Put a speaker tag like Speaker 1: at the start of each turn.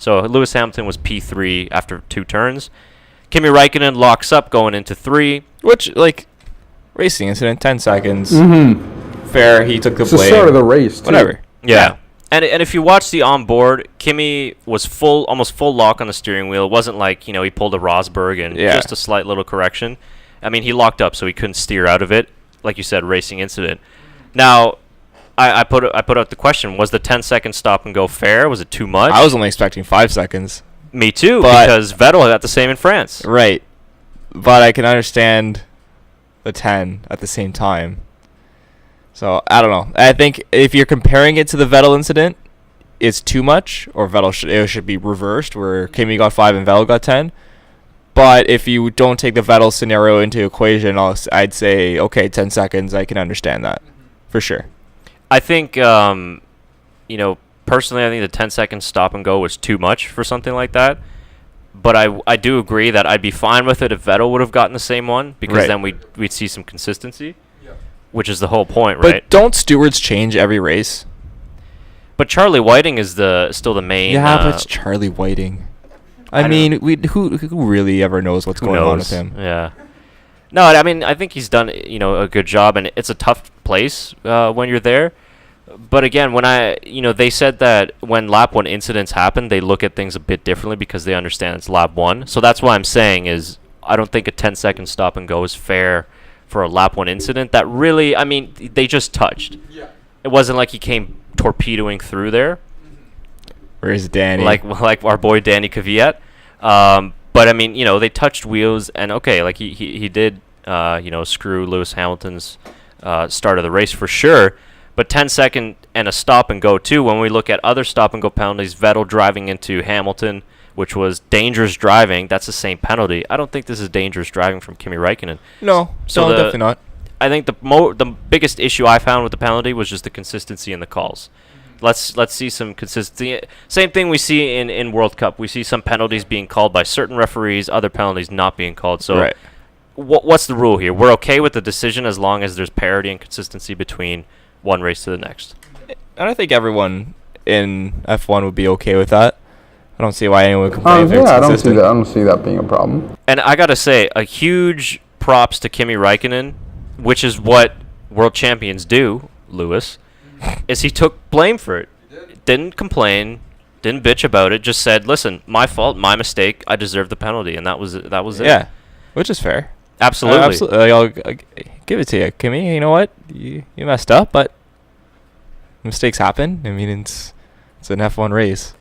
Speaker 1: So Lewis Hamilton was P3 after 2 turns. Kimi Raikkonen locks up going into 3.
Speaker 2: Which, like, racing incident, 10 seconds. Fair, he took the
Speaker 3: It's the
Speaker 2: blame.
Speaker 3: start of the race, too.
Speaker 2: Whatever.
Speaker 1: Yeah. And if you watch the onboard, Kimi was almost full lock on the steering wheel. It wasn't like, he pulled a Rosberg and just a slight little correction. I mean, he locked up, so he couldn't steer out of it. Like you said, racing incident. Now, I put out the question, was the 10-second stop and go fair? Was it too much?
Speaker 2: I was only expecting 5 seconds.
Speaker 1: Me too,
Speaker 2: But
Speaker 1: because Vettel got the same in France.
Speaker 2: Right. But I can understand the 10 at the same time. So, I don't know. I think if you're comparing it to the Vettel incident, it's too much, or it should be reversed, where Kimi got 5 and Vettel got 10. But if you don't take the Vettel scenario into equation, I'd say, okay, 10 seconds, I can understand that. For sure.
Speaker 1: I think, personally, I think the 10-second stop and go was too much for something like that. But I do agree that I'd be fine with it if Vettel would have gotten the same one, because then we'd see some consistency, which is the whole point, right?
Speaker 2: But don't stewards change every race?
Speaker 1: But Charlie Whiting is still the main.
Speaker 2: Yeah, but it's Charlie Whiting. I mean, who really ever knows what's going on with him?
Speaker 1: Yeah. No, I mean, I think he's done a good job, and it's a tough place when you're there. But again, when they said that when lap 1 incidents happen, they look at things a bit differently because they understand it's lap 1. So that's why I'm saying is I don't think a 10-second stop and go is fair for a lap 1 incident. That really, I mean, they just touched. Yeah. It wasn't like he came torpedoing through there.
Speaker 2: Where's Danny?
Speaker 1: Like our boy Danny Kvyat. But I mean, they touched wheels, and okay, like he did, screw Lewis Hamilton's start of the race for sure. But 10-second and a stop and go too. When we look at other stop and go penalties, Vettel driving into Hamilton, which was dangerous driving, that's the same penalty. I don't think this is dangerous driving from Kimi Raikkonen.
Speaker 2: No, definitely not.
Speaker 1: I think the biggest issue I found with the penalty was just the consistency in the calls. Let's see some consistency. Same thing we see in World Cup. We see some penalties being called by certain referees, other penalties not being called. So what's the rule here? We're okay with the decision as long as there's parity and consistency between one race to the next.
Speaker 2: And I think everyone in F1 would be okay with that. I don't see why anyone would complain if it's consistent.
Speaker 3: I don't see that being a problem.
Speaker 1: And I got to say, a huge props to Kimi Raikkonen, which is what world champions do, Lewis, is he took blame for it. Didn't complain, didn't bitch about it, just said, listen, my fault, my mistake, I deserve the penalty, and that was it.
Speaker 2: Yeah, which is fair.
Speaker 1: Absolutely.
Speaker 2: Absolutely. I'll give it to you, Kimi. You know what? You messed up, but mistakes happen. I mean, it's an F1 race.